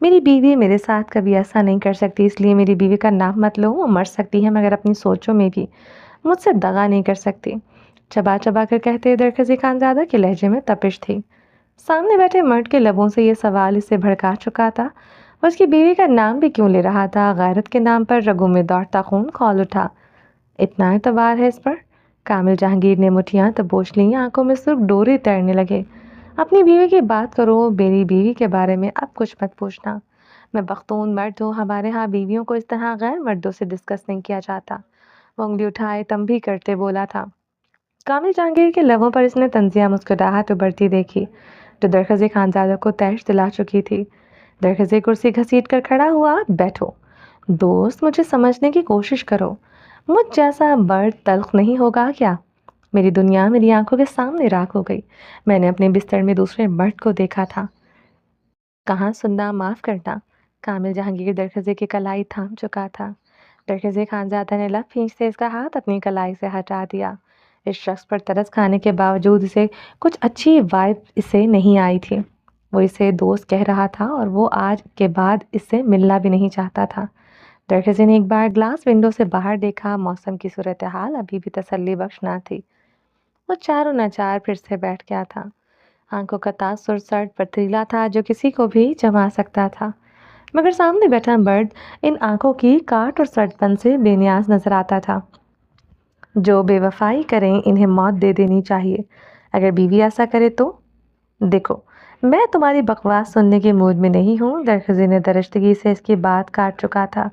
میری بیوی میرے ساتھ کبھی ایسا نہیں کر سکتی، اس لیے میری بیوی کا نام مت لو۔ وہ مر سکتی ہے مگر اپنی سوچوں میں بھی مجھ سے دغا نہیں کر سکتی۔ چبا چبا کر کہتے درخزی خانزادہ کے لہجے میں تپش تھی۔ سامنے بیٹھے مرد کے لبوں سے یہ سوال اسے بھڑکا چکا تھا۔ وہ اس کی بیوی کا نام بھی کیوں لے رہا تھا؟ غیرت کے نام پر رگوں میں دوڑتا خون کھول اٹھا۔ اتنا اعتبار ہے اس پر؟ کامل جہانگیر نے مٹھیاں تبوچ لیں، آنکھوں میں سرخ ڈورے تیرنے لگے۔ اپنی بیوی کی بات کرو، میری بیوی کے بارے میں اب کچھ مت پوچھنا۔ میں بختون مرد ہوں، ہمارے ہاں بیویوں کو اس طرح غیر مردوں سے ڈسکس نہیں کیا جاتا۔ وہ انگلی اٹھائے تنبیہ کرتے بولا تھا۔ کامل جہانگیر کے لبوں پر اس نے طنزیہ مسکراہٹ ابھرتی دیکھی جو درخزی خانزادہ کو تیش دلا چکی تھی۔ درخزی کرسی گھسیٹ کر کھڑا ہوا۔ بیٹھو دوست، مجھے سمجھنے کی کوشش کرو۔ مجھ جیسا مرد تلخ نہیں ہوگا کیا؟ میری دنیا میری آنکھوں کے سامنے راکھ ہو گئی۔ میں نے اپنے بستر میں دوسرے مرد کو دیکھا تھا۔ کہاں سننا، معاف کرنا۔ کامل جہانگیر درخزی کی کلائی تھام چکا تھا۔ درخزی خانزادہ نے لب کھینچتے اس کا ہاتھ اپنی کلائی سے ہٹا دیا۔ اس شخص پر ترس کھانے کے باوجود اسے کچھ اچھی وائب اسے نہیں آئی تھی۔ وہ اسے دوست کہہ رہا تھا اور وہ آج کے بعد اس سے ملنا بھی نہیں چاہتا تھا۔ درخزی نے ایک بار گلاس ونڈو سے باہر دیکھا۔ موسم کی صورتحال ابھی بھی تسلی بخش نہ تھی۔ وہ چاروں ناچار پھر سے بیٹھ گیا تھا۔ آنکھوں کا تاثر سرد پتھریلا تھا جو کسی کو بھی جما سکتا تھا، مگر سامنے بیٹھا مرد ان آنکھوں کی کاٹ اور سرد پن سے بے نیاز نظر آتا تھا۔ جو بے وفائی کریں انہیں موت دے دینی چاہیے۔ اگر بیوی ایسا کرے تو؟ دیکھو میں تمہاری بکواس سننے کے موڈ میں نہیں ہوں۔ درخزی نے درشتگی سے اس کی بات کاٹ چکا تھا۔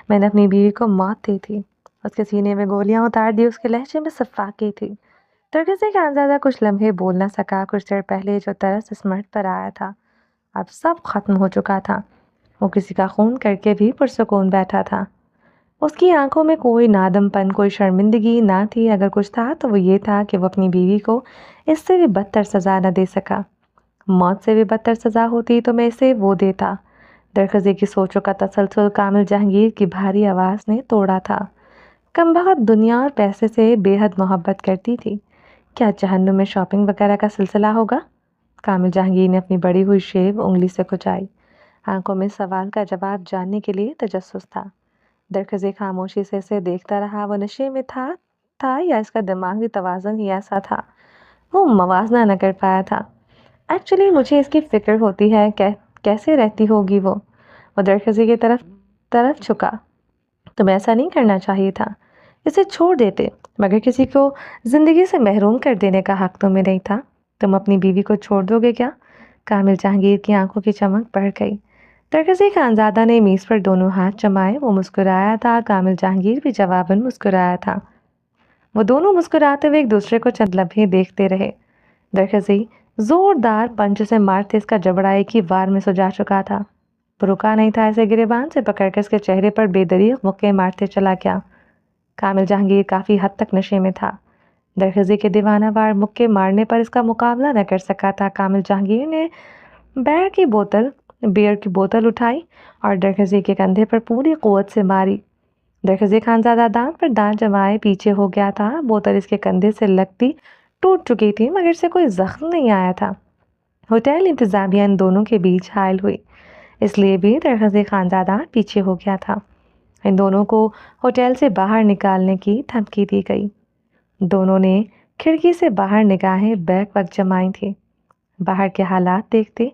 میں نے اپنی بیوی کو موت دی تھی۔ اس کے سینے میں گولیاں اتار دی۔ اس کے لہجے میں صفاقی تھی۔ درخزی خانزادہ کچھ لمحے بول نہ سکا۔ کچھ دیر پہلے جو ترس اس مرد پر آیا تھا اب سب ختم ہو چکا تھا۔ وہ کسی کا خون کر کے بھی پرسکون بیٹھا تھا۔ اس کی آنکھوں میں کوئی نادم پن، کوئی شرمندگی نہ تھی۔ اگر کچھ تھا تو وہ یہ تھا کہ وہ اپنی بیوی کو اس سے بھی بدتر سزا نہ دے سکا۔ موت سے بھی بدتر سزا ہوتی تو میں اسے وہ دیتا۔ درخزی کی سوچوں کا تسلسل کامل جہانگیر کی بھاری آواز نے توڑا تھا۔ کم بخت دنیا اور پیسے سے بے حد محبت کرتی تھی۔ کیا جہنم میں شاپنگ وغیرہ کا سلسلہ ہوگا؟ کامل جہانگیر نے اپنی بڑی ہوئی شیو انگلی سے کھچائی۔ آنکھوں میں سوال کا جواب جاننے کے لیے تجسس تھا۔ درخزی خاموشی سے اسے دیکھتا رہا۔ وہ نشے میں تھا یا اس کا دماغی توازن ہی ایسا تھا؟ وہ موازنہ نہ کر پایا تھا۔ ایکچولی مجھے اس کی فکر ہوتی ہے کیسے رہتی ہوگی وہ درخزی کی طرف چھکا۔ تمہیں ایسا نہیں کرنا چاہیے تھا، اسے چھوڑ دیتے، مگر کسی کو زندگی سے محروم کر دینے کا حق تمہیں نہیں تھا۔ تم اپنی بیوی کو چھوڑ دو گے کیا؟ کامل جہانگیر کی آنکھوں کی چمک بڑھ گئی۔ درخزی خانزادہ نے میز پر دونوں ہاتھ جمائے۔ وہ مسکرایا تھا، کامل جہانگیر بھی جواباً مسکرایا تھا۔ وہ دونوں مسکراتے ہوئے ایک دوسرے کو چند لمحے دیکھتے رہے۔ درخزی زوردار پنچ سے مارتے اس کا جبڑا ایک ہی وار میں سجا چکا تھا۔ رکا نہیں تھا، اسے گریبان سے پکڑ کر اس کے چہرے پر بے دریغ مکے مارتے چلا گیا۔ کامل جہانگیر کافی حد تک نشے میں تھا۔ درخزی کے دیوانہ وار مکے مارنے پر اس کا مقابلہ نہ کر سکا تھا۔ کامل جہانگیر نے بیئر کی بوتل اٹھائی اور درخزی کے کندھے پر پوری قوت سے ماری۔ درخزی خانزادہ دانت پر دانت جمائے پیچھے ہو گیا تھا۔ بوتل اس کے کندھے سے لگتی ٹوٹ چکی تھی مگر اسے کوئی زخم نہیں آیا تھا۔ ہوٹل انتظامیہ ان دونوں کے بیچ حائل ہوئی، اس لیے بھی درخزی خانزادہ پیچھے ہو گیا تھا۔ ان دونوں کو ہوٹل سے باہر نکالنے کی دھمکی دی گئی۔ دونوں نے کھڑکی سے باہر نگاہیں بیک وقت جمائی تھی۔ باہر کے حالات دیکھتے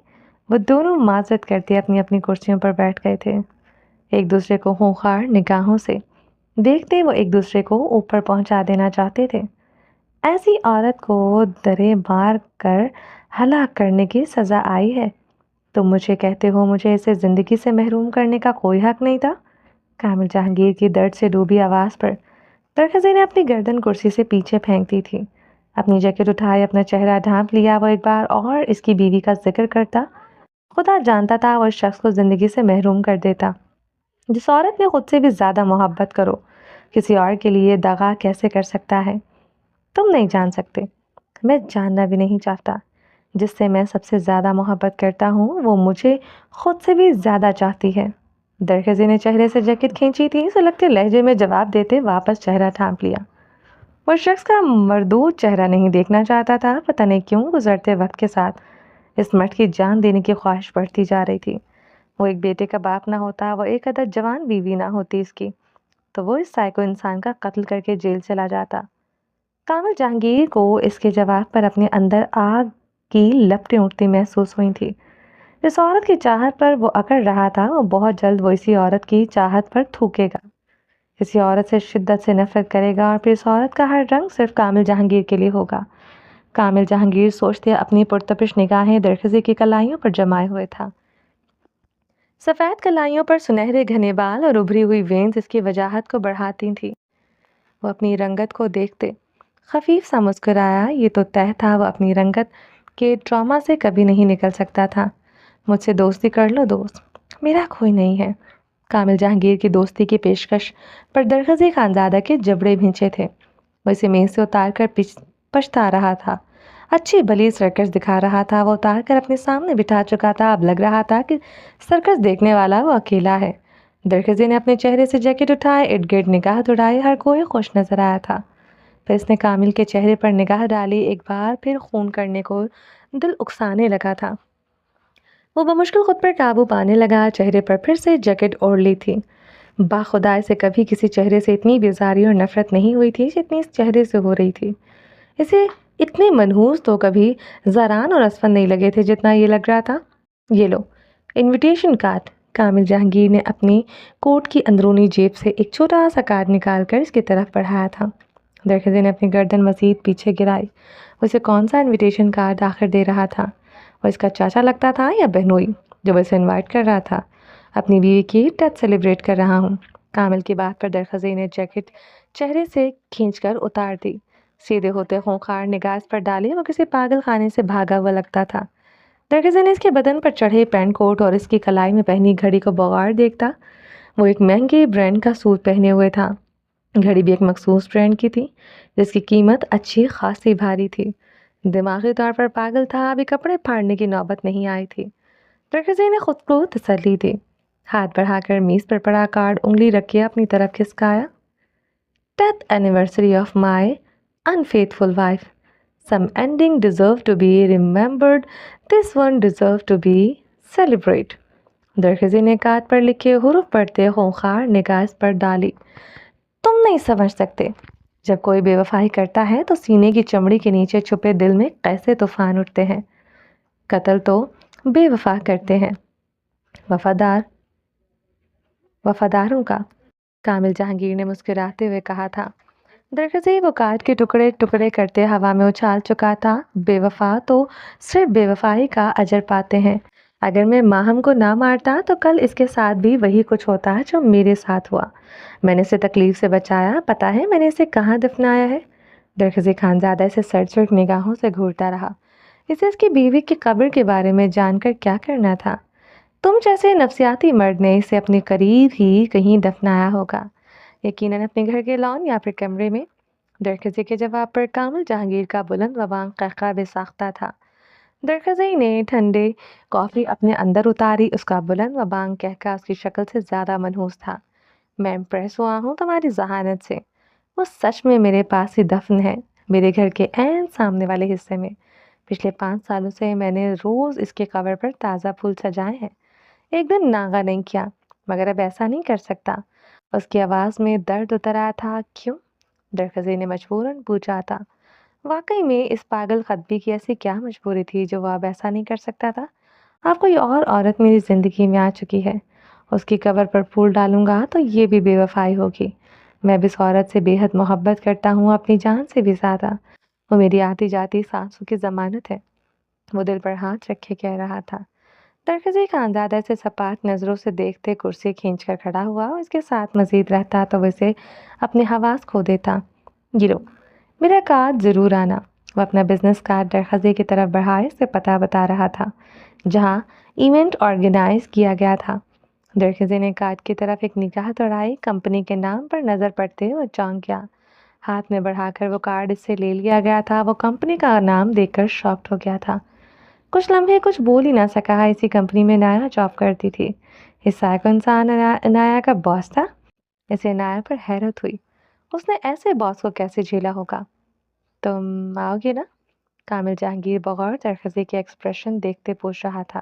وہ دونوں معذرت کرتے اپنی اپنی کرسیوں پر بیٹھ گئے تھے۔ ایک دوسرے کو خونخوار نگاہوں سے دیکھتے وہ ایک دوسرے کو اوپر پہنچا دینا چاہتے تھے۔ ایسی عورت کو درے مار کر ہلاک کرنے کی سزا آئی ہے۔ تم مجھے کہتے ہو مجھے اسے زندگی سے محروم کرنے کا کوئی حق نہیں تھا؟ کامل جہانگیر کی درد سے ڈوبی آواز پر درخزی نے اپنی گردن کرسی سے پیچھے پھینک دی تھی۔ اپنی جیکٹ اٹھائے، اپنا چہرہ ڈھانپ لیا۔ وہ ایک بار اور اس کی بیوی کا ذکر کرتا، خدا جانتا تھا وہ اس شخص کو زندگی سے محروم کر دیتا۔ جس عورت میں خود سے بھی زیادہ محبت کرو کسی اور کے لیے دغا کیسے کر سکتا ہے؟ تم نہیں جان سکتے، میں جاننا بھی نہیں چاہتا۔ جس سے میں سب سے زیادہ محبت کرتا ہوں وہ مجھے خود سے بھی زیادہ چاہتی ہے۔ درخزی نے چہرے سے جیکٹ کھینچی تھی، سلگتے لہجے میں جواب دیتے واپس چہرہ ڈھانپ لیا۔ وہ شخص کا مردود چہرہ نہیں دیکھنا چاہتا تھا۔ پتہ نہیں کیوں گزرتے وقت کے ساتھ اس مرد کی جان دینے کی خواہش بڑھتی جا رہی تھی۔ وہ ایک بیٹے کا باپ نہ ہوتا، وہ ایک عدد جوان بیوی نہ ہوتی اس کی، تو وہ اس سائیکو انسان کا قتل کر کے جیل چلا جاتا۔ کامل جہانگیر کو اس کے جواب پر اپنے اندر آگ کی لپٹیں اٹھتی محسوس ہوئی تھی۔ جس عورت کی چاہت پر وہ اکڑ رہا تھا، وہ بہت جلد وہ اسی عورت کی چاہت پر تھوکے گا، کسی عورت سے شدت سے نفرت کرے گا، اور پھر اس عورت کا ہر رنگ صرف کامل جہانگیر کے لیے ہوگا۔ کامل جہانگیر سوچتے اپنی پرتپش نگاہیں درخزی کی کلائیوں پر جمائے ہوئے تھا۔ سفید کلائیوں پر سنہرے گھنے بال اور ابھری ہوئی وینز اس کی وجاہت کو بڑھاتی تھی۔ وہ اپنی رنگت کو دیکھتے خفیف سا مسکرایا۔ یہ تو طے تھا وہ اپنی رنگت کے ٹراما سے کبھی نہیں نکل سکتا تھا۔ مجھ سے دوستی کر لو دوست، میرا کوئی نہیں ہے۔ کامل جہانگیر کی دوستی کی پیشکش پر درخزی خانزادہ کے جبڑے بھینچے تھے۔ وہ اسے میز سے اتار کر پچھتا رہا تھا۔ اچھی بھلی سرکس دکھا رہا تھا، وہ اتار کر اپنے سامنے بٹھا چکا تھا۔ اب لگ رہا تھا کہ سرکس دیکھنے والا وہ اکیلا ہے۔ درخزی نے اپنے چہرے سے جیکٹ اٹھائے، ارد گرد نگاہ دوڑائی، ہر کوئی خوش نظر آیا تھا۔ پھر اس نے کامل کے چہرے پر نگاہ ڈالی، ایک بار پھر خون کرنے کو دل اکسانے لگا تھا۔ وہ بمشکل خود پر قابو پانے لگا، چہرے پر پھر سے جیکٹ اوڑھ لی تھی۔ باخدا اسے کبھی کسی چہرے سے اتنی بیزاری اور نفرت نہیں ہوئی تھی جتنی اس چہرے سے ہو رہی تھی۔ اسے اتنے منحوس تو کبھی زاران اور اسفند نہیں لگے تھے جتنا یہ لگ رہا تھا۔ یہ لو انویٹیشن کارڈ۔ کامل جہانگیر نے اپنی کوٹ کی اندرونی جیب سے ایک چھوٹا سا کارڈ نکال کر اس کی طرف بڑھایا تھا۔ درخزی نے اپنی گردن مزید پیچھے گرائی۔ اسے کون سا انویٹیشن کارڈ آخر دے رہا تھا؟ وہ اس کا چاچا لگتا تھا یا بہنوئی جو اسے انوائٹ کر رہا تھا؟ اپنی بیوی کی ڈیتھ سیلیبریٹ کر رہا ہوں۔ کامل کی بات پر درخزی نے جیکٹ چہرے سے کھینچ کر اتار دی۔ سیدھے ہوتے خونخوار نگاہ اس پر ڈالی، وہ کسی پاگل خانے سے بھاگا ہوا لگتا تھا۔ درخزی نے اس کے بدن پر چڑھے پینٹ کوٹ اور اس کی کلائی میں پہنی گھڑی کو بغور دیکھتا۔ وہ ایک مہنگے برانڈ کا سوٹ پہنے ہوئے تھا۔ گھڑی بھی ایک مخصوص برانڈ کی تھی جس کی قیمت اچھی خاصی بھاری تھی۔ دماغی طور پر پاگل تھا، ابھی کپڑے پھاڑنے کی نوبت نہیں آئی تھی۔ درخزی نے خود کو تسلی دی، ہاتھ بڑھا کر میز پر پڑا کارڈ انگلی رکھ کے اپنی طرف کھسکایا۔ Death anniversary of my unfaithful wife. Some ending deserve to be remembered. This one deserve to be celebrated. درخزی نے کارڈ پر لکھے حروف پڑھتے خونخوار نگاہ اس پر ڈالی۔ تم نہیں سمجھ سکتے، جب کوئی بے وفائی کرتا ہے تو سینے کی چمڑی کے نیچے چھپے دل میں کیسے طوفان اٹھتے ہیں۔ قتل تو بے وفا کرتے ہیں، وفاداروں کا۔ کامل جہانگیر نے مسکراتے ہوئے کہا تھا۔ درخزی وہ کارڈ کے ٹکڑے ٹکڑے کرتے ہوا میں اچھال چکا تھا۔ بے وفا تو صرف بے وفائی کا اجر پاتے ہیں۔ اگر میں ماہم کو نہ مارتا تو کل اس کے ساتھ بھی وہی کچھ ہوتا جو میرے ساتھ ہوا۔ میں نے اسے تکلیف سے بچایا، پتا ہے میں نے اسے کہاں دفنایا ہے؟ درخزی خانزادہ اسے سڑسڑ نگاہوں سے گھورتا رہا۔ اسے اس کی بیوی کی قبر کے بارے میں جان کر کیا کرنا تھا؟ تم جیسے نفسیاتی مرد نے اسے اپنے قریب ہی کہیں دفنایا ہوگا، یقیناً اپنے گھر کے لان یا پھر کمرے میں۔ درخزی کے جواب پر کامل جہانگیر کا بلند و بانگ قہقہ بے ساختہ تھا۔ درخزی نے ٹھنڈے کافی اپنے اندر اتاری، اس کا بلند و بانگ قہقہ اس کی شکل سے زیادہ منحوس تھا۔ میں امپریس ہوا ہوں تمہاری ذہانت سے، وہ سچ میں میرے پاس ہی دفن ہے، میرے گھر کے عین سامنے والے حصے میں۔ پچھلے 5 سالوں سے میں نے روز اس کے قبر پر تازہ پھول سجائے ہیں، ایک دن ناغہ نہیں کیا، مگر اب ایسا نہیں کر سکتا۔ اس کی آواز میں درد اتر آیا تھا۔ کیوں؟ درخزی نے مجبوراً پوچھا تھا۔ واقعی میں اس پاگل خطبی کی ایسی کیا مجبوری تھی جو وہ اب ایسا نہیں کر سکتا تھا؟ اب کوئی اور عورت میری زندگی میں آ چکی ہے، اس کی قبر پر پھول ڈالوں گا تو یہ بھی بے وفائی ہوگی۔ میں اب اس عورت سے بے حد محبت کرتا ہوں، اپنی جان سے بھی زیادہ۔ وہ میری آتی جاتی سانسوں کی ضمانت ہے۔ وہ دل پر ہاتھ رکھے کہہ رہا تھا۔ درخزی خانزادہ سے سپاٹ نظروں سے دیکھتے کرسی کھینچ کر کھڑا ہوا، اور اس کے ساتھ مزید رہتا تو وہ اسے اپنے حواس کھو دیتا۔ یہ لو میرا کارڈ ضرور آنا۔ وہ اپنا بزنس کارڈ درخزی کی طرف بڑھائے سے پتہ بتا رہا تھا جہاں ایونٹ آرگنائز کیا گیا تھا۔ درخزی نے کارڈ کی طرف ایک نگاہ دوڑائی، کمپنی کے نام پر نظر پڑتے وہ چونک گیا۔ ہاتھ میں بڑھا کر وہ کارڈ اس سے لے لیا گیا تھا۔ وہ کمپنی کا نام دیکھ کر شاکڈ ہو گیا تھا۔ کچھ لمحے کچھ بول ہی نہ سکا۔ اسی کمپنی میں نایا جاب کرتی تھی۔ اس سائیکو انسان نایا کا باس تھا؟ اسے نایا پر حیرت ہوئی، اس نے ایسے باس کو کیسے جھیلا ہوگا؟ تم آؤ گے نا؟ کامل جہانگیر بغور درخزی کے ایکسپریشن دیکھتے پوچھ رہا تھا۔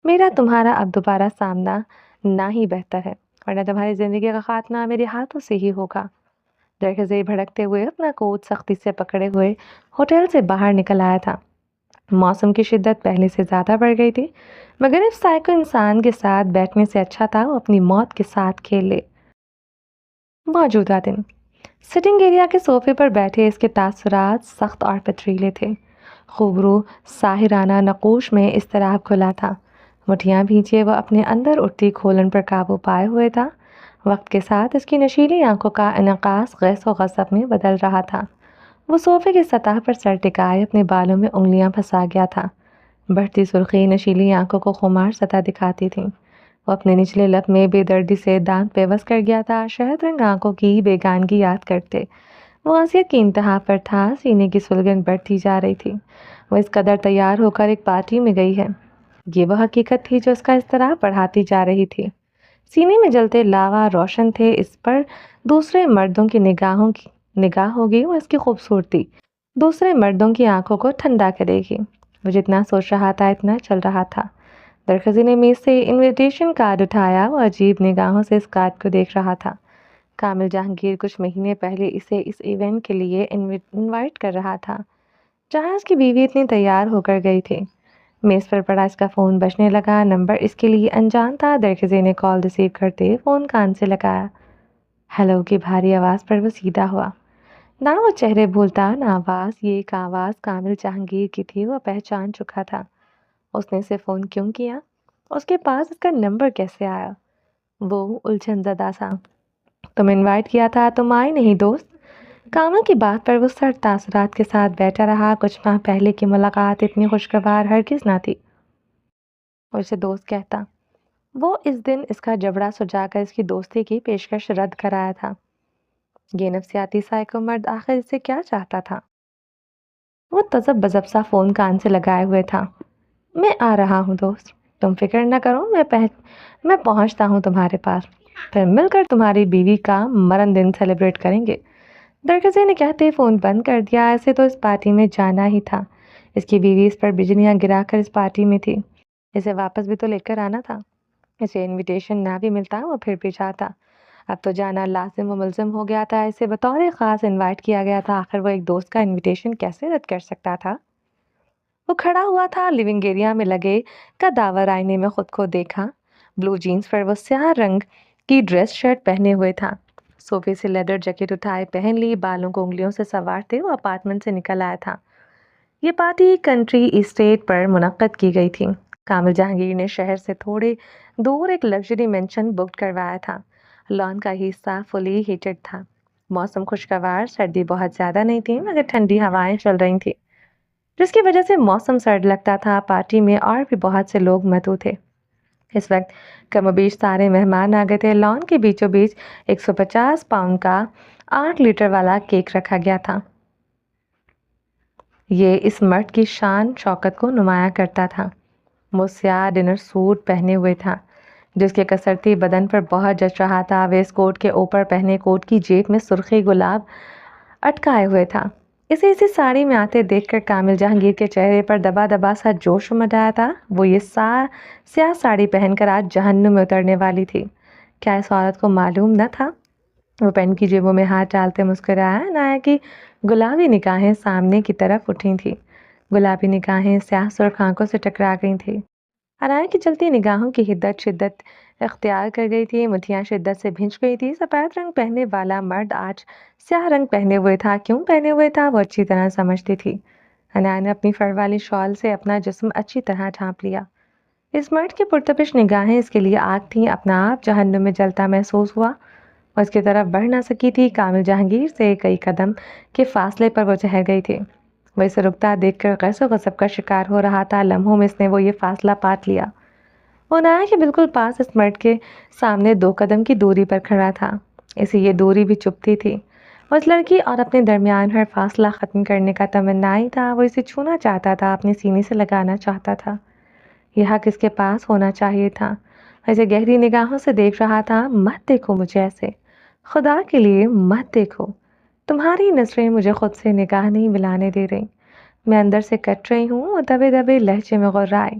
میرا تمہارا اب دوبارہ سامنا نہ ہی بہتر ہے، ورنہ تمہاری زندگی کا خاتمہ میرے ہاتھوں سے ہی ہوگا۔ درخزے بھڑکتے ہوئے اپنا کوٹ سختی سے پکڑے ہوئے ہوٹل سے باہر نکل آیا تھا۔ موسم کی شدت پہلے سے زیادہ بڑھ گئی تھی، مگر اس سائیکو انسان کے ساتھ بیٹھنے سے اچھا تھا وہ اپنی موت کے ساتھ کھیل لے۔ موجودہ دن سٹنگ ایریا کے صوفے پر بیٹھے اس کے تاثرات سخت اور پتریلے تھے۔ خوبرو ساحرانہ نقوش میں اضطراب کھلا تھا، مٹھیاں بھینچے وہ اپنے اندر اٹھتی کھولن پر قابو پائے ہوئے تھا۔ وقت کے ساتھ اس کی نشیلی آنکھوں کا انعکاس غیظ و غضب میں بدل رہا تھا۔ وہ صوفے کی سطح پر سر ٹکائے اپنے بالوں میں انگلیاں پھنسا گیا تھا۔ بڑھتی سرخی نشیلی آنکھوں کو خمار سطح دکھاتی تھی۔ وہ اپنے نچلے لب میں بے دردی سے دانت پہ بس کر گیا تھا، شہد رنگ آنکھوں کی بیگانگی یاد کرتے۔ وہ اذیت کی انتہا پر تھا، سینے کی سلگن بڑھتی جا رہی تھی۔ وہ اس قدر تیار ہو کر ایک پارٹی میں گئی ہے، یہ وہ حقیقت تھی جو اس کا اضطراب بڑھاتی جا رہی تھی۔ سینے میں جلتے لاوا روشن تھے، اس پر دوسرے مردوں کی نگاہ ہوگی، وہ اس کی خوبصورتی دوسرے مردوں کی آنکھوں کو ٹھنڈا کرے گی۔ وہ جتنا سوچ رہا تھا اتنا چل رہا تھا۔ درخزی نے میز سے انویٹیشن کارڈ اٹھایا، وہ عجیب نگاہوں سے اس کارڈ کو دیکھ رہا تھا۔ کامل جہانگیر کچھ مہینے پہلے اسے اس ایونٹ کے لیے انوائٹ کر رہا تھا، جہاں اس کی بیوی اتنی تیار ہو کر گئی تھی۔ میز پر پڑا اس کا فون بجنے لگا، نمبر اس کے لیے انجان تھا۔ درخزی نے کال ریسیو کرتے فون کان سے لگایا۔ ہیلو کی بھاری آواز پر وہ سیدھا ہوا۔ نہ وہ چہرے بھولتا نہ آواز، یہ ایک آواز کامل جہانگیر کی تھی، وہ پہچان چکا تھا۔ اس نے اسے فون کیوں کیا؟ اس کے پاس اس کا نمبر کیسے آیا؟ وہ الجھن زدہ سا۔ تم انوائٹ کیا تھا، تم آئی نہیں دوست۔ کامل کی بات پر وہ سرد تاثرات کے ساتھ بیٹھا رہا۔ کچھ ماہ پہلے کی ملاقات اتنی خوشگوار ہرگز نہ تھی۔ وہ اسے دوست کہتا۔ وہ اس دن اس کا جبڑا سجا کر اس کی دوستی کی پیشکش رد کرایا تھا۔ یہ نفسیاتی سائیکو مرد آخر اس سے کیا چاہتا تھا؟ وہ تذب بذب سا فون کان سے لگائے ہوئے تھا۔ میں آ رہا ہوں دوست، تم فکر نہ کرو، میں پہنچتا ہوں تمہارے پاس، پھر مل کر تمہاری بیوی کا مرن دن سیلیبریٹ کریں گے۔ درخزے نے کہتے فون بند کر دیا۔ ایسے تو اس پارٹی میں جانا ہی تھا، اس کی بیوی اس پر بجلیاں گرا کر اس پارٹی میں تھی، اسے واپس بھی تو لے کر آنا تھا۔ اسے انویٹیشن نہ بھی ملتا وہ پھر بھی جاتا، اب تو جانا لازم و ملزم ہو گیا تھا، اسے بطور خاص انوائٹ کیا گیا تھا، آخر وہ ایک دوست کا انویٹیشن کیسے رد کر سکتا تھا؟ وہ کھڑا ہوا تھا، لیونگ ایریا میں لگے کداور آئینے میں خود کو دیکھا۔ بلو جینز پر وہ سیاہ رنگ کی ڈریس شرٹ پہنے ہوئے تھا، صوفے سے لیدر جیکٹ اٹھائے پہن لی، بالوں کو انگلیوں سے سنوارتے وہ اپارٹمنٹ سے نکل آیا تھا۔ یہ پارٹی کنٹری اسٹیٹ پر منعقد کی گئی تھی۔ کامل جہانگیر نے شہر سے تھوڑے دور ایک لگژری مینشن بک کروایا تھا، لان کا حصہ فلی ہیٹڈ تھا۔ موسم خوشگوار، سردی بہت زیادہ نہیں تھی مگر ٹھنڈی ہوائیں چل رہی تھیں، جس کی وجہ سے موسم سرد لگتا تھا۔ پارٹی میں اور بھی بہت سے لوگ مدعو تھے۔ اس وقت کم و بیش سارے مہمان آ گئے تھے۔ لان کے بیچوں بیچ 150 پاؤنڈ کا 8 لیٹر والا کیک رکھا گیا تھا۔ یہ اس مرد کی شان شوکت کو نمایاں کرتا تھا۔ وہ سیاہ ڈنر سوٹ پہنے ہوئے تھا، جس کے کسرتی بدن پر بہت جچ رہا تھا۔ ویسٹ کوٹ کے اوپر پہنے کوٹ کی جیب میں سرخی گلاب اٹکائے ہوئے تھا۔ اسے اسی ساڑی میں آتے دیکھ کر کامل جہانگیر کے چہرے پر دبا دبا سا جوش امڈ آیا تھا۔ وہ یہ سیاہ ساڑی پہن کر آج جہنم میں اترنے والی تھی، کیا اس عورت کو معلوم نہ تھا؟ وہ پینٹ کی جیبوں میں ہاتھ ڈالتے مسکرایا۔ عنایا کی گلابی نگاہیں سامنے کی طرف اٹھی تھیں، گلابی نگاہیں سیاہ سرخ آنکھوں سے ٹکرا گئی تھیں۔ عنایا کی چلتی نگاہوں کی حدت شدت اختیار کر گئی تھی، مٹھیاں شدت سے بھنج گئی تھی۔ سفید رنگ پہننے والا مرد آج سیاہ رنگ پہنے ہوئے تھا، کیوں پہنے ہوئے تھا وہ اچھی طرح سمجھتی تھی۔ عنایا نے اپنی فر والی شال سے اپنا جسم اچھی طرح ڈھانپ لیا۔ اس مرد کی پرتپش نگاہیں اس کے لیے آگ تھیں، اپنا آپ جہنم میں جلتا محسوس ہوا۔ وہ اس کی طرف بڑھ نہ سکی تھی، کامل جہانگیر سے کئی قدم کے فاصلے پر وہ ٹھہر گئی تھی۔ وہ اسے رکتا دیکھ کر غیظ و غضب کا شکار ہو رہا تھا، لمحوں میں اس نے وہ یہ فاصلہ پاٹ لیا۔ وہ عنایا کے بالکل پاس اس مرد کے سامنے 2 قدم کی دوری پر کھڑا تھا، اسے یہ دوری بھی چبھتی تھی۔ وہ اس لڑکی اور اپنے درمیان ہر فاصلہ ختم کرنے کا تمنائی تھا، وہ اسے چھونا چاہتا تھا، اپنے سینے سے لگانا چاہتا تھا۔ یہ حق اس کے پاس ہونا چاہیے تھا۔ وہ اسے گہری نگاہوں سے دیکھ رہا تھا۔ مت دیکھو مجھے ایسے، خدا کے لیے مت دیکھو، تمہاری نظریں مجھے خود سے نگاہ نہیں ملانے دے رہی، میں اندر سے کٹ رہی ہوں۔ وہ دبے دبے لہجے میں غرائی۔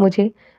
مجھے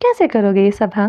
کیسے کرو گے یہ سب ہاں؟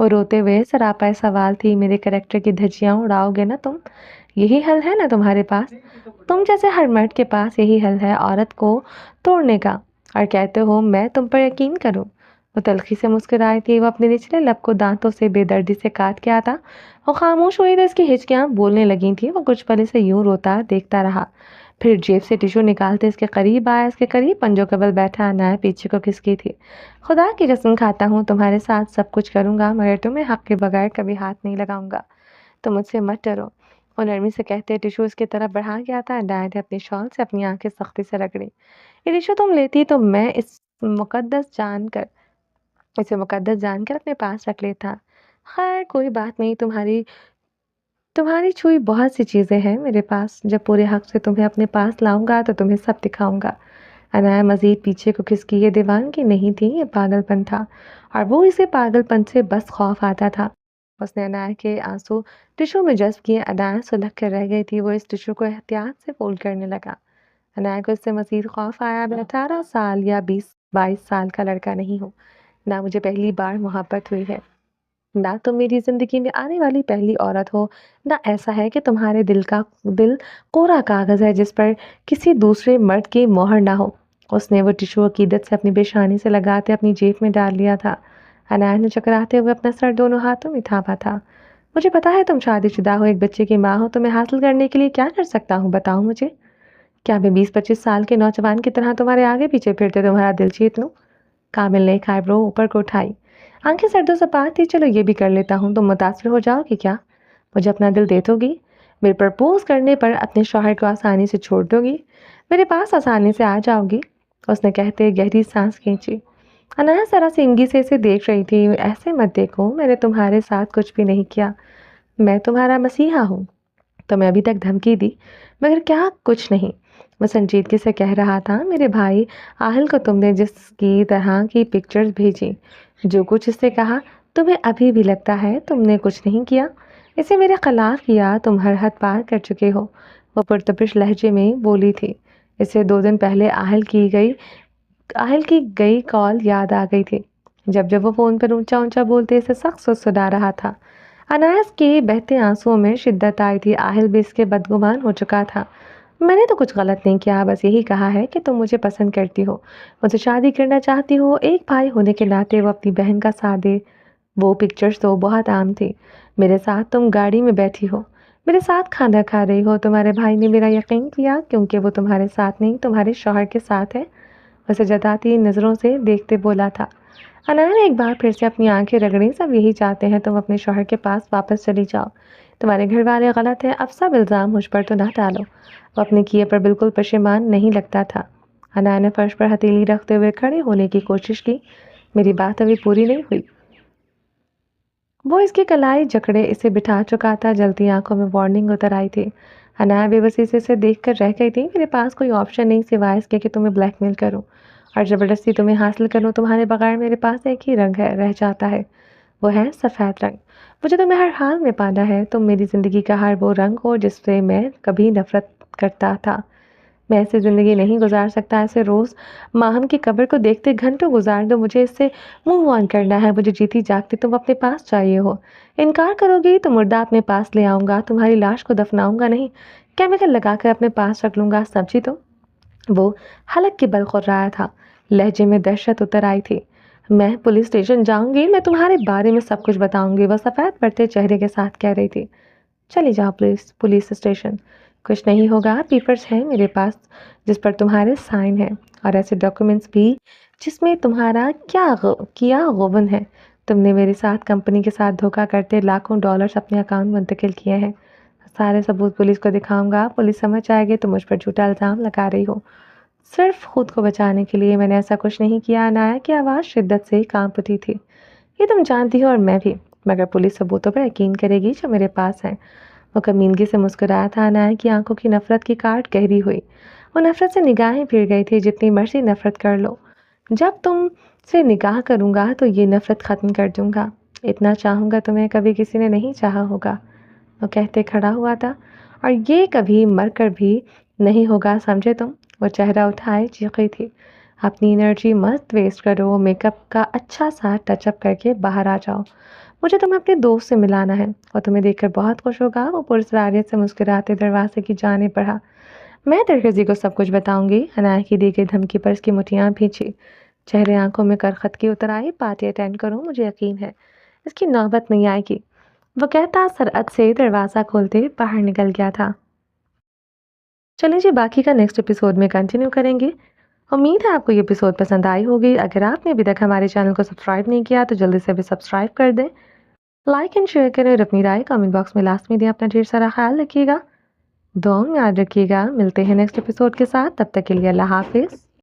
وہ روتے ہوئے سراپا سوال تھی۔ میرے کریکٹر کی دھجیاں اڑاؤ گے نا تم؟ یہی حل ہے نا تمہارے پاس؟ تم جیسے ہر مرد کے پاس یہی حل ہے عورت کو توڑنے کا، اور کہتے ہو میں تم پر یقین کروں؟ وہ تلخی سے مسکرائی تھی۔ وہ اپنے نچلے لب کو دانتوں سے بے دردی سے کاٹ کے آتا۔ وہ خاموش ہوئی تو اس کی ہچکیاں بولنے لگی تھیں۔ وہ کچھ پل اسے یوں روتا دیکھتا رہا، پھر جیب سے ٹیشو نکالتے اس کے قریب آیا۔ اس کے قریب پنجوں کے بل بیٹھا عنایت پیچھے کو کھسکی تھی۔ خدا کی قسم کھاتا ہوں تمہارے ساتھ سب کچھ کروں گا، مگر تمہیں حق کے بغیر کبھی ہاتھ نہیں لگاؤں گا۔ تم مجھ سے مت ڈرو، وہ نرمی سے کہتے ٹیشو اس کی طرف بڑھا گیا تھا۔ عنایت نے اپنی شال سے اپنی آنکھیں سختی سے رگڑی۔ یہ ٹیشو تم لیتی تو میں اسے مقدس جان کر اپنے پاس رکھ لیتا۔ خیر کوئی بات نہیں، تمہاری چھوئی بہت سی چیزیں ہیں میرے پاس۔ جب پورے حق سے تمہیں اپنے پاس لاؤں گا تو تمہیں سب دکھاؤں گا۔ عنایت مزید پیچھے کو کھسکی۔ یہ دیوانگی نہیں تھی، یہ پاگل پن تھا، اور وہ اسے پاگل پن سے بس خوف آتا تھا۔ اس نے عنایت کے آنسو ٹشو میں جذب کیے۔ عنایت سلجھ کر رہ گئی تھی۔ وہ اس ٹشو کو احتیاط سے فولڈ کرنے لگا۔ عنایت کو اس سے مزید خوف آیا۔ میں 18 سال یا 22 سال کا لڑکا نہیں ہوں، نہ مجھے پہلی بار محبت ہوئی ہے، نہ تم میری زندگی میں آنے والی پہلی عورت ہو، نہ ایسا ہے کہ تمہارے دل کوڑا کاغذ ہے جس پر کسی دوسرے مرد کی مہر نہ ہو۔ اس نے وہ ٹشو عقیدت سے اپنی پیشانی سے لگاتے اپنی جیب میں ڈال لیا تھا۔ عنایت نے چکراتے ہوئے اپنا سر دونوں ہاتھوں میں تھاپا تھا۔ مجھے پتا ہے تم شادی شدہ ہو، ایک بچے کی ماں ہو، تمہیں حاصل کرنے کے لیے کیا کر سکتا ہوں بتاؤ مجھے؟ کیا میں 20-25 سال کے نوجوان کی طرح تمہارے آگے پیچھے پھرتے تمہارا دل جیت لوں؟ کامل نے خائبرو اوپر کو اٹھائی، آنکھیں سردوں سے پار تھی۔ چلو یہ بھی کر لیتا ہوں، تم متاثر ہو جاؤ گی کیا؟ مجھے اپنا دل دے دو گی؟ میرے پرپوز کرنے پر اپنے شوہر کو آسانی سے چھوڑ دو گی؟ میرے پاس آسانی سے آ جاؤ گی؟ اس نے کہتے گہری سانس کھینچی۔ عنایت ذرا سنگی سے اسے دیکھ رہی تھی۔ ایسے مت دیکھو، میں نے تمہارے ساتھ کچھ بھی نہیں کیا، میں تمہارا مسیحا ہوں۔ تمہیں ابھی تک دھمکی دی، مگر کیا کچھ نہیں۔ وہ سنجیدگی سے کہہ رہا تھا، میرے بھائی آہل کو تم نے جس کی طرح کی پکچرز بھیجی، جو کچھ اس سے کہا، تمہیں ابھی بھی لگتا ہے تم نے کچھ نہیں کیا؟ اسے میرے خلاف کیا، تم ہر حد پار کر چکے ہو، وہ پرتپش لہجے میں بولی تھی۔ اسے 2 دن پہلے آہل کی گئی کال یاد آ گئی تھی، جب وہ فون پر اونچا اونچا بولتے اسے سخت سنا رہا تھا۔ عنایت کے بہتے آنسوؤں میں شدت آئی تھی۔ آہل بھی اس کے بدگمان ہو چکا تھا۔ میں نے تو کچھ غلط نہیں کیا، بس یہی کہا ہے کہ تم مجھے پسند کرتی ہو، مجھ سے شادی کرنا چاہتی ہو، ایک بھائی ہونے کے ناطے وہ اپنی بہن کا ساتھ دے۔ وہ پکچرز تو بہت عام تھی، میرے ساتھ تم گاڑی میں بیٹھی ہو، میرے ساتھ کھانا کھا رہی ہو، تمہارے بھائی نے میرا یقین کیا کیونکہ وہ تمہارے ساتھ نہیں تمہارے شوہر کے ساتھ ہے۔ اسے جتاتی نظروں سے دیکھتے بولا تھا۔ عنایت نے ایک بار پھر سے اپنی آنکھیں رگڑیں۔ سب یہی چاہتے ہیں تم اپنے شوہر کے پاس واپس چلی جاؤ، تمہارے گھر والے غلط ہیں، اب سب الزام مجھ پر تو نہ ڈالو۔ وہ اپنے کیے پر بالکل پشیمان نہیں لگتا تھا۔ عنایت نے فرش پر ہتھیلی رکھتے ہوئے کھڑے ہونے کی کوشش کی۔ میری بات ابھی پوری نہیں ہوئی۔ وہ اس کی کلائی جکڑے اسے بٹھا چکا تھا۔ جلتی آنکھوں میں وارننگ اتر آئی تھی۔ عنایت بے بسی سے اسے دیکھ کر رہ گئی تھی۔ میرے پاس کوئی آپشن نہیں سوائے اس کے کہ تمہیں بلیک میل کروں اور زبردستی تمہیں حاصل کروں۔ تمہارے بغیر میرے پاس ایک ہی رنگ رہ جاتا ہے، وہ ہے سفید رنگ۔ مجھے تمہیں ہر حال میں پانا ہے، تم میری زندگی کا ہر وہ رنگ ہو جس سے میں کبھی نفرت کرتا تھا۔ میں ایسے زندگی نہیں گزار سکتا، ایسے روز ماہم کی قبر کو دیکھتے گھنٹوں گزار دو، مجھے اس سے موو آن کرنا ہے۔ مجھے جیتی جاگتی تم اپنے پاس چاہیے ہو۔ انکار کرو گی تو مردہ اپنے پاس لے آؤں گا، تمہاری لاش کو دفناؤں گا نہیں، کیمیکل لگا کر اپنے پاس رکھ لوں گا، سمجھی تم؟ وہ حلق کے بل خور رہا تھا، لہجے میں دہشت اتر آئی تھی۔ میں پولیس اسٹیشن جاؤں گی، میں تمہارے بارے میں سب کچھ بتاؤں گی، وہ سفید پڑتے چہرے کے ساتھ کہہ رہی تھی۔ چلی جاؤ پولیس اسٹیشن، کچھ نہیں ہوگا، پیپرز ہیں میرے پاس جس پر تمہارے سائن ہیں، اور ایسے ڈاکیومنٹس بھی جس میں تمہارا کیا غبن ہے۔ تم نے میرے ساتھ کمپنی کے ساتھ دھوکہ کرتے لاکھوں ڈالرز اپنے اکاؤنٹ منتقل کیے ہیں۔ سارے ثبوت پولیس کو دکھاؤں گا، پولیس سمجھ آئے گی تم مجھ پر جھوٹا الزام لگا رہی ہو صرف خود کو بچانے کے لیے۔ میں نے ایسا کچھ نہیں کیا۔ عنایت کی آواز شدت سے کانپ اٹھی تھی۔ یہ تم جانتی ہو اور میں بھی، مگر پولیس ثبوتوں پر یقین کرے گی جو میرے پاس ہیں۔ وہ کمینگی سے مسکرایا تھا۔ عنایت کی آنکھوں کی نفرت کی کاٹ گہری ہوئی۔ وہ نفرت سے نگاہیں پھر گئی تھی۔ جتنی مرضی نفرت کر لو، جب تم سے نگاہ کروں گا تو یہ نفرت ختم کر دوں گا۔ اتنا چاہوں گا تمہیں کبھی کسی نے نہیں چاہا ہوگا، وہ کہتے کھڑا ہوا تھا، اور یہ کبھی مر کر بھی نہیں ہوگا سمجھے تم؟ وہ چہرہ اٹھائے چیخی تھی۔ اپنی انرجی مت ویسٹ کرو، میک اپ کا اچھا سا ٹچ اپ کر کے باہر آ جاؤ، مجھے تمہیں اپنے دوست سے ملانا ہے اور تمہیں دیکھ کر بہت خوش ہوگا۔ وہ پرسراریت سے مسکراتے دروازے کی جانب بڑھا۔ میں درگزی کو سب کچھ بتاؤں گی۔ عنایت کی دی گئی دھمکی پر اس کی مٹھیاں بھینچی، چہرے آنکھوں میں کرخت کی اتر آئی۔ پارٹی اٹینڈ کروں، مجھے یقین ہے اس کی نوبت نہیں آئے گی، وہ کہتا سرعت سے دروازہ کھولتے باہر نکل گیا تھا۔ چلیں جی، باقی کا نیکسٹ ایپیسوڈ میں کنٹینیو کریں گے۔ امید ہے آپ کو یہ ایپیسوڈ پسند آئی ہوگی۔ اگر آپ نے ابھی تک ہمارے چینل کو سبسکرائب نہیں کیا تو جلدی سے بھی سبسکرائب کر دیں، لائک اینڈ شیئر کریں اور اپنی رائے کامنٹ باکس میں لاسٹ میں دیں۔ اپنا ڈھیر سارا خیال رکھیے گا، دعاؤں میں یاد رکھیے گا۔ ملتے ہیں نیکسٹ ایپیسوڈ کے ساتھ، تب تک کے لیے اللہ حافظ۔